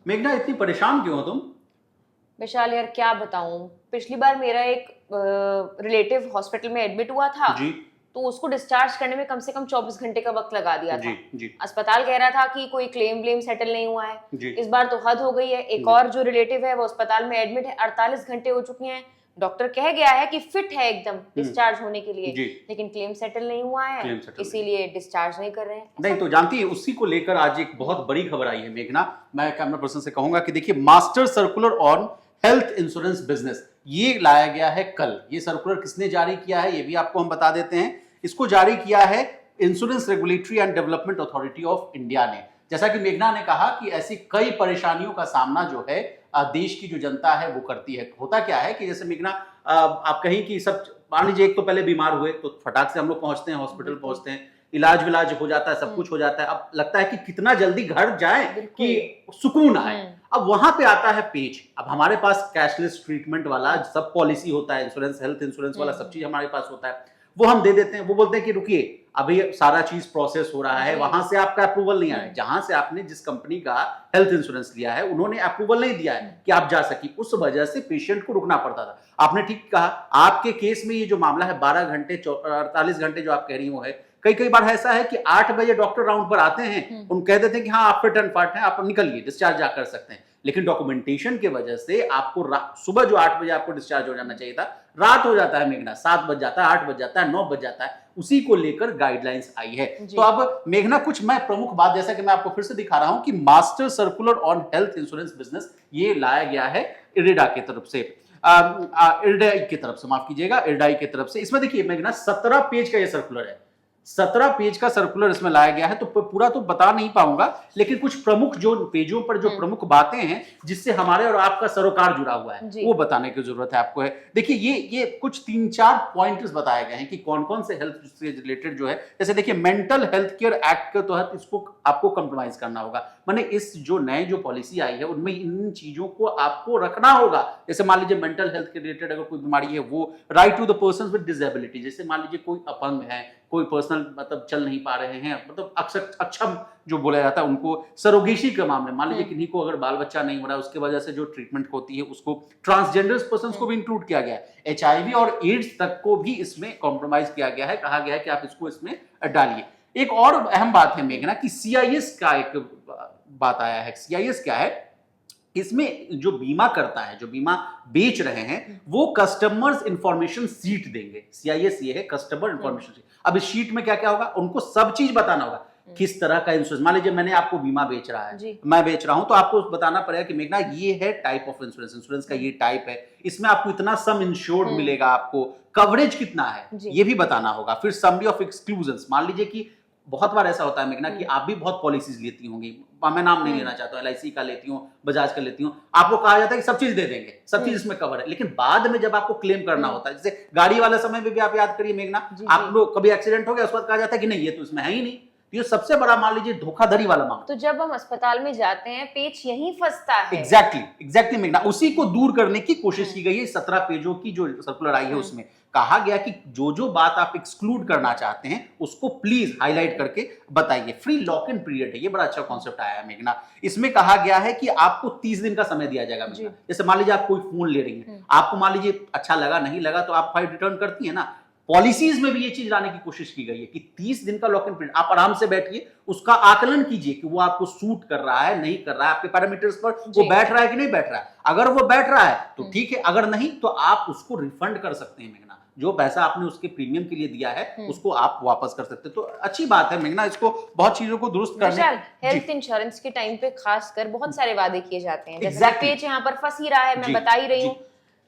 मेघना, इतनी परेशान क्यों हो तुम? विशाल यार क्या बताऊं। पिछली बार मेरा एक रिलेटिव हॉस्पिटल में एडमिट हुआ था। जी तो उसको डिस्चार्ज करने में कम से कम 24 घंटे का वक्त लगा दिया जी था। जी अस्पताल कह रहा था कि कोई क्लेम ब्लेम सेटल नहीं हुआ है। जी इस बार तो हद हो गई है। एक जी और जो रिलेटिव है वो अस्पताल में एडमिट है, 48 घंटे हो चुके हैं। डॉक्टर कह गया है कि फिट है एकदम डिस्चार्ज होने के लिए, जी। लेकिन क्लेम सेटल नहीं हुआ है, क्लेम सेटल इसीलिए डिस्चार्ज नहीं कर रहे हैं। नहीं, तो जानती है उसी को लेकर आज एक बहुत बड़ी खबर आई है मेघना। मैं कैमरा पर्सन से कहूंगा कि देखिए, master circular on health insurance business ये लाया गया है कल। ये सर्कुलर किसने जारी किया है ये भी आपको हम बता देते हैं। इसको जारी किया है insurance regulatory and development authority of India ने। जैसा कि मेघना ने कहा कि ऐसी कई परेशानियों का सामना जो है देश की जो जनता है वो करती है। होता क्या है कि जैसे मेघना, आप कहीं कि सब मान लीजिए, एक तो पहले बीमार हुए तो फटाक से हम लोग पहुंचते हैं, हॉस्पिटल पहुंचते हैं, इलाज विलाज हो जाता है, सब कुछ हो जाता है। अब लगता है कि कितना जल्दी घर जाए कि सुकून आए। अब वहां पे आता है पेज। अब हमारे पास कैशलेस ट्रीटमेंट वाला सब पॉलिसी होता है, इंश्योरेंस, हेल्थ इंश्योरेंस वाला सब चीज हमारे पास होता है। वो हम दे देते हैं। वो बोलते हैं कि रुकिए, अभी सारा चीज प्रोसेस हो रहा है, वहां से आपका अप्रूवल नहीं आया है। जहां से आपने जिस कंपनी का हेल्थ इंश्योरेंस लिया है उन्होंने अप्रूवल नहीं दिया है कि आप जा सकी। उस वजह से पेशेंट को रुकना पड़ता था। आपने ठीक कहा, आपके केस में ये जो मामला है 12 घंटे 48 घंटे जो आप कह रही हो है, कई बार ऐसा है कि 8 बजे डॉक्टर राउंड पर आते हैं, उन कह देते हैं कि हाँ आप फिट एंड फाट हैं, आप निकलिए, डिस्चार्ज जा कर सकते हैं। लेकिन डॉक्यूमेंटेशन की वजह से आपको सुबह जो 8 बजे आपको डिस्चार्ज हो जाना चाहिए था, रात हो जाता है मेघना, 7 बज जाता है, 8 बज जाता है, 9 बज जाता है। उसी को लेकर गाइडलाइंस आई है। तो अब मेघना, कुछ मैं प्रमुख बात, जैसा कि मैं आपको फिर से दिखा रहा हूं कि master circular on health insurance business ये लाया गया है इरिडा की तरफ से, इरडाई की तरफ से, माफ कीजिएगा, इरडाई की तरफ से। इसमें देखिए मेघना, 17 पेज का ये सर्कुलर है। 17 पेज का सर्कुलर इसमें लाया गया है। तो पूरा तो बता नहीं पाऊंगा, लेकिन कुछ प्रमुख जो पेजों पर जो प्रमुख बातें हैं जिससे हमारे और आपका सरोकार जुड़ा हुआ है वो बताने की जरूरत है आपको है। देखिए ये कुछ 3-4 पॉइंट्स बताए गए हैं कि कौन कौन से हेल्थ से रिलेटेड जो है। जैसे देखिए, मेंटल हेल्थ केयर एक्ट के तहत इसको आपको कंप्रोमाइज करना होगा। माने इस जो नए जो पॉलिसी आई है उनमें इन चीजों को आपको रखना होगा। जैसे मान लीजिए मेंटल हेल्थ के रिलेटेड अगर कोई बीमारी है, वो right to the person with disability, जैसे मान लीजिए कोई अपंग है, कोई पर्सनल मतलब चल नहीं पा रहे हैं, मतलब अक्सर अक्षम जो बोला जाता है उनको, सरोगेसी के मामले, मान लीजिए किन्हीं को अगर बाल बच्चा नहीं हो रहा है उसके वजह से जो ट्रीटमेंट होती है उसको, ट्रांसजेंडर पर्सन को भी इंक्लूड किया गया है। HIV और एड्स तक को भी इसमें कॉम्प्रोमाइज किया गया है। कहा गया है कि आप इसको इसमें डालिए। एक और अहम बात है मेघना कि CIS का एक बात आया है। CIS क्या है? इसमें जो बीमा करता है, जो बीमा बेच रहे हैं, वो कस्टमर्स इंफॉर्मेशन सीट देंगे। CIS ये है, कस्टमर इंफॉर्मेशन सीट। अब इस शीट में क्या क्या होगा, उनको सब चीज बताना होगा। किस तरह का इंश्योरेंस, मान लीजिए मैंने आपको बीमा बेच रहा है, मैं बेच रहा हूं, तो आपको बताना पड़ेगा कि मेघना ये है टाइप ऑफ इंश्योरेंस, इंश्योरेंस का ये टाइप है, इसमें आपको इतना सम इंश्योर्ड मिलेगा, आपको कवरेज कितना है ये भी बताना होगा। फिर समरी ऑफ एक्सक्लूजन्स, मान लीजिए कि बहुत बार ऐसा होता है मेघना कि आप भी बहुत पॉलिसीज लेती होंगी, मैं नाम नहीं लेना चाहता हूं, LIC का लेती हूँ, बजाज का लेती हूँ, आपको कहा जाता है कि सब चीज दे देंगे, सब चीज इसमें कवर है, लेकिन बाद में जब आपको क्लेम करना होता है, जैसे गाड़ी वाले समय में भी आप याद करिए मेघना, आप लोग कभी एक्सीडेंट हो गया, उस वक्त कहा जाता है कि नहीं ये तो इसमें है ही नहीं। ये सबसे बड़ा मान लीजिए धोखाधड़ी वाला मामला। तो जब हम अस्पताल में जाते हैं पेच यहीं फंसता है। एग्जैक्टली मेघना, उसी को दूर करने की कोशिश की गई है। 17 पेजों की जो सर्कुलर आई है उसमें कहा गया कि जो जो बात आप एक्सक्लूड करना चाहते हैं उसको प्लीज हाईलाइट करके बताइए। फ्री लॉक इन पीरियड है, ये बड़ा अच्छा कॉन्सेप्ट आया है मेघना। इसमें कहा गया है कि आपको 30 दिन का समय दिया जाएगा मेघना। जैसे मान लीजिए आप कोई फोन ले रही हैं, आपको मान लीजिए अच्छा लगा, नहीं लगा तो आप फाइल रिटर्न करती है ना। पॉलिसीज में भी ये चीज लाने की कोशिश की गई है कि 30 दिन का लॉक इन पीरियड, आप आराम से बैठिए, उसका आकलन कीजिए कि वो आपको सूट कर रहा है, नहीं कर रहा है, आपके पैरामीटर्स पर वो बैठ रहा है कि नहीं बैठ रहा है। अगर वो बैठ रहा है तो ठीक है, अगर नहीं तो आप उसको रिफंड कर सकते हैं मेघना। जो पैसा आपने उसके प्रीमियम के लिए दिया है उसको आप वापस कर सकते हैं। तो अच्छी बात है मेघना, इसको बहुत चीजों को दुरुस्त करने। हेल्थ इंश्योरेंस के टाइम पे खासकर बहुत सारे वादे किए जाते हैं, जैसे पेच यहाँ पर फंस ही रहा है, मैं बता ही रही हूँ।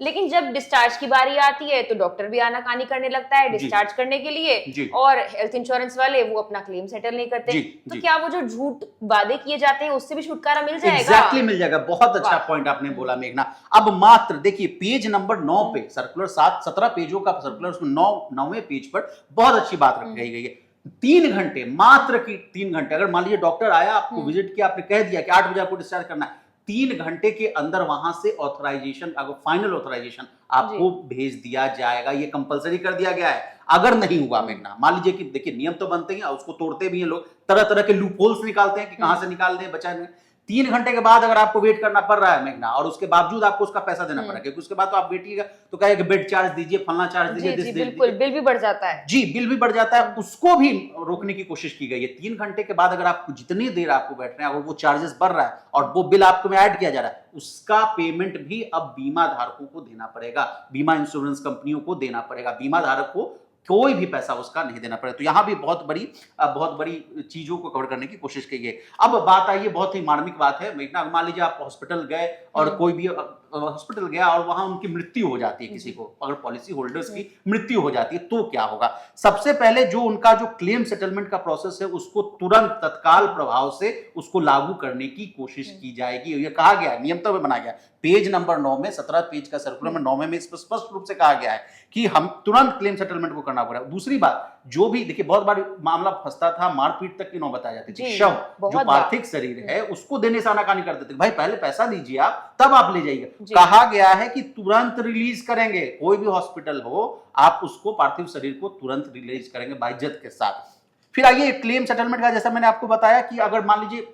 लेकिन जब डिस्चार्ज की बारी आती है तो डॉक्टर भी आनाकानी करने लगता है डिस्चार्ज करने के लिए, और हेल्थ इंश्योरेंस वाले वो अपना क्लेम सेटल नहीं करते। तो क्या वो जो झूठ वादे किए जाते हैं उससे भी छुटकारा मिल जाएगा? एग्जैक्टली मिल जाएगा। बहुत अच्छा पॉइंट आपने बोला मेघना। अब मात्र देखिए पेज नंबर 9 पे, सर्कुलर 17 पेजों का सर्कुलर, उसमें 9वें पेज पर बहुत अच्छी बात रखी गई है। 3 घंटे, मात्र की 3 घंटे, अगर मान लीजिए डॉक्टर आया, आपको विजिट किया, आपने कह दिया कि 8 बजे आपको डिस्चार्ज करना है, 3 घंटे के अंदर वहां से ऑथराइजेशन, फाइनल ऑथराइजेशन आपको भेज दिया जाएगा। ये कंपलसरी कर दिया गया है। अगर नहीं हुआ मेघना, मान लीजिए कि देखिए नियम तो बनते हैं, उसको तोड़ते भी हैं लोग, तरह तरह के लूप होल्स निकालते हैं कि कहां से निकाल दें, बचा नहीं। 3 घंटे के बाद अगर आपको वेट करना पड़ रहा है मेघना, और उसके बावजूद आपको उसका पैसा देना पड़ा, क्योंकि उसके बाद तो आप वेटिएगा तो कहेगा बेड चार्ज दीजिए, फलना चार्ज दीजिए, जी, बिल्कुल, बिल भी बढ़ जाता है। जी, बिल भी बढ़ जाता है, उसको भी रोकने की कोशिश की गई है। 3 घंटे के बाद अगर आपको जितनी देर आपको बैठ रहे हैं और वो चार्जेस बढ़ रहा है और वो बिल आपको में ऐड किया जा रहा है, उसका पेमेंट भी अब बीमा धारकों को देना पड़ेगा, बीमा इंश्योरेंस कंपनियों को देना पड़ेगा, बीमा धारक को कोई भी पैसा उसका नहीं देना पड़ेगा। तो यहां भी बहुत बड़ी चीजों को कवर करने की कोशिश की गई। अब बात आई है, बहुत ही मार्मिक बात है मेघना, मान लीजिए आप हॉस्पिटल गए और कोई भी हॉस्पिटल गया और वहां उनकी मृत्यु हो जाती है, किसी को अगर पॉलिसी होल्डर्स की मृत्यु हो जाती है तो क्या होगा। सबसे पहले जो उनका जो क्लेम सेटलमेंट का प्रोसेस है उसको तुरंत तत्काल प्रभाव से उसको लागू करने की कोशिश की जाएगी। ये कहा गया, नियम तो बनाया गया, पेज नंबर 9 में, 17 पेज का सर्कुलर में 9 में स्पष्ट रूप से कहा गया है कि हम तुरंत क्लेम सेटलमेंट को करना पड़ेगा। दूसरी बात, जो भी देखिए बहुत बार मामला फंसता था, मारपीट तक की नौबत आ जाती थी, शव जो पार्थिव शरीर है उसको देने से आनाकानी करते थे, भाई पहले पैसा दीजिए आप तब आप ले जाइए। कहा गया है कि तुरंत रिलीज करेंगे, कोई भी हॉस्पिटल हो आप उसको पार्थिव शरीर को तुरंत रिलीज करेंगे बाइज्जत के साथ। फिर आइए क्लेम सेटलमेंट का, जैसा मैंने आपको बताया कि अगर मान लीजिए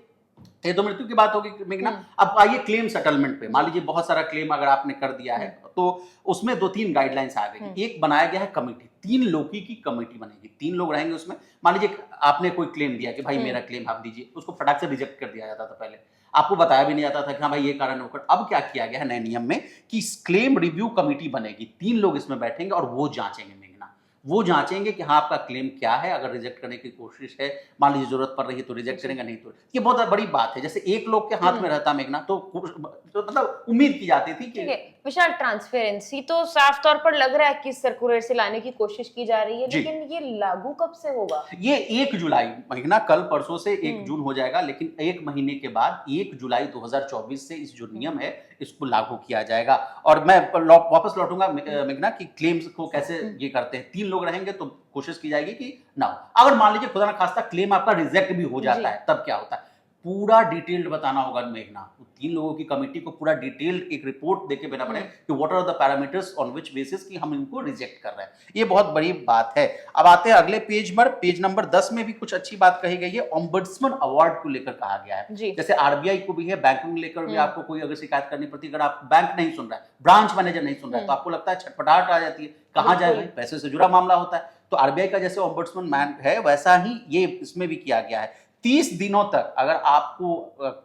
ये तो मृत्यु की बात होगी मेघना, अब आइए क्लेम सेटलमेंट पे। मान लीजिए बहुत सारा क्लेम अगर आपने कर दिया है तो उसमें 2-3 गाइडलाइंस आ गई। एक बनाया गया है कमेटी, 3 लोगों की कमेटी बनेगी, 3 लोग रहेंगे उसमें। मान लीजिए आपने कोई क्लेम दिया कि भाई मेरा क्लेम आप दीजिए, उसको फटाक से रिजेक्ट कर दिया जाता था, पहले आपको बताया भी नहीं जाता था कि हाँ भाई ये कारण होकर। अब क्या किया गया है नए नियम में कि क्लेम रिव्यू कमेटी बनेगी, 3 लोग इसमें बैठेंगे और वो जांचेंगे मेघना, वो जांचेंगे कि हाँ आपका क्लेम क्या है। अगर रिजेक्ट करने की कोशिश है, मान लीजिए जरूरत पड़ रही है तो रिजेक्ट करेंगे, नहीं तो ये बहुत बड़ी बात है। जैसे एक लोग के हाथ में रहता मेघना तो मतलब उम्मीद की जाती थी कि विशाल ट्रांसपेरेंसी तो साफ तौर पर लग रहा है कि सर्कुलर से लाने की कोशिश की जा रही है, लेकिन ये लागू कब से होगा? ये 1 जुलाई महीना, कल परसों से 1 जून हो जाएगा, लेकिन 1 महीने के बाद 1 जुलाई 2024 से इस जो नियम है इसको लागू किया जाएगा। और मैं वापस लौटूंगा मेघना कि क्लेम्स को कैसे ये करते हैं। 3 लोग रहेंगे तो कोशिश की जाएगी कि ना, अगर मान लीजिए खुदा ना खास्ता क्लेम आपका रिजेक्ट भी हो जाता है तब क्या होता है, पूरा डिटेल्ड बताना होगा मेघना। 3 लोगों की कमेटी को पूरा डिटेल्ड एक रिपोर्ट देके देना पड़ेगा कि what are the parameters on which basis कि हम इनको रिजेक्ट कर रहे हैं। ये बहुत बड़ी बात है। अब आते हैं अगले पेज पर, पेज नंबर 10 में भी कुछ अच्छी बात कही गई है। ओम्बड्समैन अवार्ड को लेकर कहा गया है, जैसे आरबीआई को भी है, बैंकिंग लेकर भी आपको कोई अगर शिकायत करनी पड़ती है, अगर आप बैंक नहीं सुन रहा है, ब्रांच मैनेजर नहीं सुन रहा है, तो आपको लगता है छटपटाहट आ जाती है, कहां जाए भाई, पैसे से जुड़ा मामला होता है। तो आरबीआई का जैसे ओम्बड्समैन मैन है वैसा ही ये इसमें भी किया गया है। 30 दिनों तक अगर आपको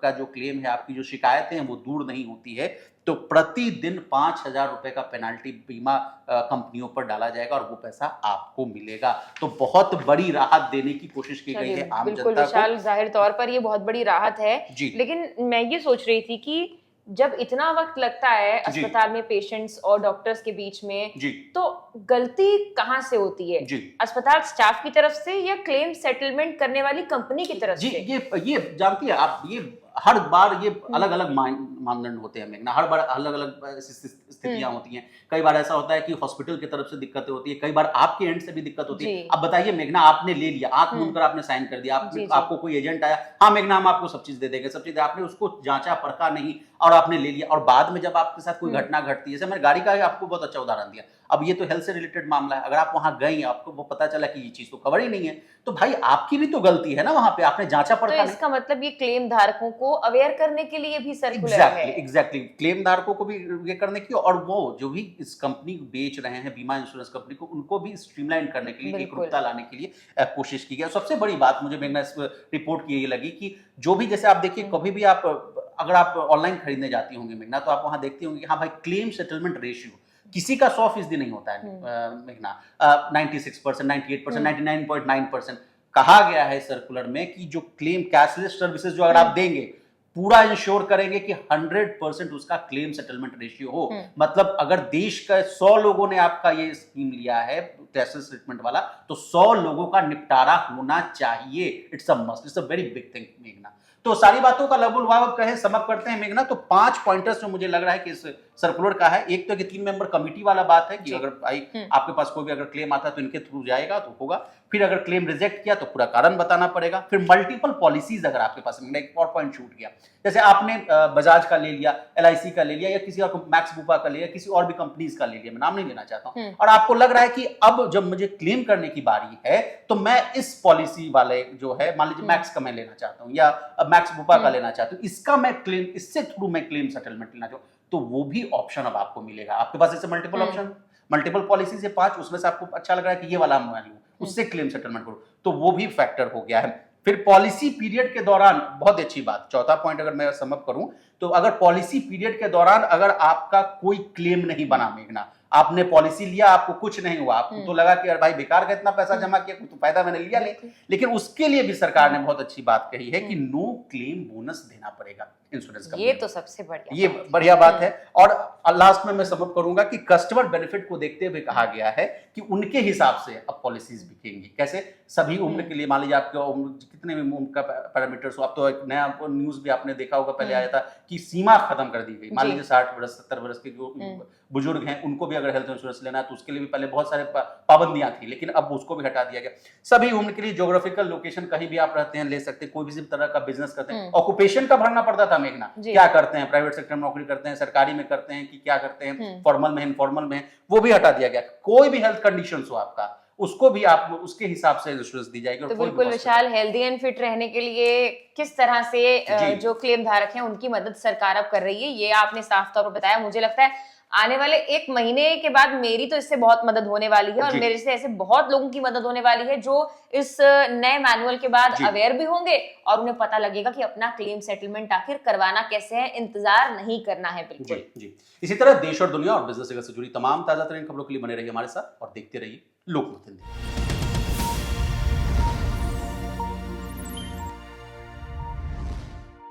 का जो क्लेम है, आपकी जो शिकायतें हैं वो दूर नहीं होती है तो प्रतिदिन 5,000 रुपए का पेनाल्टी बीमा कंपनियों पर डाला जाएगा और वो पैसा आपको मिलेगा। तो बहुत बड़ी राहत देने की कोशिश की गई है आम जनता को। विशाल, जाहिर तौर पर ये बहुत बड़ी राहत है, लेकिन मैं ये सोच रही थी कि जब इतना वक्त लगता है अस्पताल में पेशेंट्स और डॉक्टर्स के बीच में, तो गलती कहां से होती है? अस्पताल स्टाफ की तरफ से या क्लेम सेटलमेंट करने वाली कंपनी की तरफ से? ये जानती है आप, ये हर बार ये अलग अलग मानदंड होते हैं मेघना, हर बार अलग अलग स्थितियां होती हैं। कई बार ऐसा होता है कि हॉस्पिटल की तरफ से दिक्कतें होती है, कई बार आपके एंड से भी दिक्कत होती है। अब बताइए मेघना, आपने ले लिया, आंख मूंद कर आपने साइन कर दिया, आपको कोई एजेंट आया, हाँ मेघना हम आपको सब चीज दे देंगे, सब चीज, आपने उसको जांचा परखा नहीं और आपने ले लिया, और बाद में जब आपके साथ कोई घटना घटती है, जैसे मैंने गाड़ी का आपको बहुत अच्छा उदाहरण दिया, अब ये तो हेल्थ से रिलेटेड मामला है, अगर आप वहां गई, आपको वो पता चला कि ये चीज तो कवर ही नहीं है, तो भाई आपकी भी तो गलती है ना, वहां पे आपने जांचा परखा नहीं। तो इसका मतलब ये क्लेम धारकों को अवेयर करने के लिए भी सर्कुलर है। एग्जैक्टली, क्लेम धारकों को भी ये करने की, और वो जो भी इस कंपनी को बेच रहे हैं, बीमा इंश्योरेंस कंपनी को, उनको भी स्ट्रीमलाइन करने के लिए, एकरूपता लाने के लिए कोशिश की गई। सबसे बड़ी बात मुझे मेघना इस रिपोर्ट की ये लगी कि जो भी, जैसे आप देखिए कभी भी आप अगर आप ऑनलाइन खरीदने जाती होंगे मेघना, तो आप वहां देखती होंगे कि हाँ भाई क्लेम सेटलमेंट रेशियो किसी का 100% नहीं होता है मेघना, 96%, 98%, 99.9%। कहा गया है सर्कुलर में कि जो क्लेम कैशलेस सर्विसेज जो अगर आप देंगे, पूरा इंश्योर करेंगे कि 100% उसका क्लेम सेटलमेंट रेशियो हो। मतलब अगर देश का 100 लोगों ने आपका ये स्कीम लिया है कैशलेस ट्रीटमेंट वाला, तो 100 लोगों का निपटारा होना चाहिए। It's a must, it's a very big thing मेघना। तो सारी बातों का लगभग कहें समअप करते हैं मेघना, तो 5 पॉइंटर्स में मुझे लग रहा है कि इस सर्कुलर का है। एक तो कि 3 मेंबर कमिटी वाला बात है कि अगर भाई आपके पास कोई भी अगर क्लेम आता है तो इनके थ्रू जाएगा तो होगा, फिर अगर क्लेम रिजेक्ट किया तो पूरा कारण बताना पड़ेगा, फिर मल्टीपल पॉलिसीज अगर आपके पास, मैंने एक और पॉइंट छूट गया, जैसे आपने बजाज का ले लिया, LIC का ले लिया, या किसी और मैक्स बुपा का ले लिया, किसी और भी कंपनीज का ले लिया, मैं नाम नहीं लेना चाहता हूं, और आपको लग रहा है कि अब जब मुझे क्लेम करने की बारी है तो मैं इस पॉलिसी वाले जो है, मान लीजिए मैक्स का मैं लेना चाहता हूं या मैक्स बुपा का लेना चाहता हूं, इसका मैं क्लेम, इससे थ्रू मैं क्लेम सेटलमेंट लेना चाहूँ, तो वो भी ऑप्शन अब आपको मिलेगा। आपके पास ऐसे मल्टीपल ऑप्शन, मल्टीपल पॉलिसी से 5, उसमें से आपको अच्छा लग रहा है कि ये वाला मैं लूं, उससे क्लेम सेटलमेंट करो, तो वो भी फैक्टर हो गया है। फिर पॉलिसी पीरियड के दौरान, बहुत अच्छी बात, चौथा पॉइंट अगर मैं सम अप करूं तो अगर पॉलिसी पीरियड के दौरान अगर आपका कोई क्लेम नहीं बना, मेघना, आपने पॉलिसी लिया, आपको कुछ नहीं हुआ, आपको तो लगा कि यार भाई बेकार का इतना पैसा जमा किया, कुछ तो फायदा मैंने लिया नहीं, लेकिन उसके लिए भी सरकार ने बहुत अच्छी बात कही है कि नो क्लेम बोनस देना पड़ेगा इंश्योरेंस कंपनी। ये तो सबसे बढ़िया, ये बढ़िया बात है। और लास्ट में मैं समझ करूंगा कि कस्टमर बेनिफिट को देखते हुए कहा गया है कि उनके हिसाब से अब पॉलिसीज बिकेंगी। कैसे? सभी उम्र के लिए, मान लीजिए आपके उम्र कितने भी उम्र का पैरामीटर्स हो, अब तो एक नया न्यूज भी आपने देखा होगा, पहले आया था कि सीमा खत्म कर दी गई, मान लीजिए 60 वर्ष 70 वर्ष के जो बुजुर्ग हैं उनको भी अगर हेल्थ इंश्योरेंस लेना है तो उसके लिए भी पहले बहुत सारे पाबंदियां थी, लेकिन अब उसको भी हटा दिया गया। सभी उम्र के लिए, ज्योग्राफिकल लोकेशन कहीं भी आप रहते हैं ले सकते हैं, कोई भी तरह का बिजनेस करते हैं, ऑक्यूपेशन का भरना पड़ता था मेघना, क्या करते हैं, प्राइवेट सेक्टर में नौकरी करते हैं, सरकारी में करते हैं कि क्या करते हैं, फॉर्मल में, इनफॉर्मल में, वो भी हटा दिया गया। कोई भी हेल्थ कंडीशन हो आपका, उसको भी आप उसके हिसाब से इंश्योरेंस दी जाएगी। तो बिल्कुल विशाल, हेल्दी एंड फिट रहने के लिए किस तरह से जो क्लेम धारक हैं उनकी मदद सरकार अब कर रही है, ये आपने साफ तौर पर बताया। मुझे लगता है आने वाले 1 महीने के बाद मेरी तो इससे बहुत मदद होने वाली है, और मेरे से ऐसे बहुत लोगों की मदद होने वाली है जो इस नए मैनुअल के बाद अवेयर भी होंगे, और उन्हें पता लगेगा कि अपना क्लेम सेटलमेंट आखिर करवाना कैसे है, इंतजार नहीं करना है। बिल्कुल जी। इसी तरह देश और दुनिया और बिजनेस से जुड़ी तमाम ताजा तरीन खबरों के लिए बने रहिए हमारे साथ और देखते रहिए लोकमत हिंदी।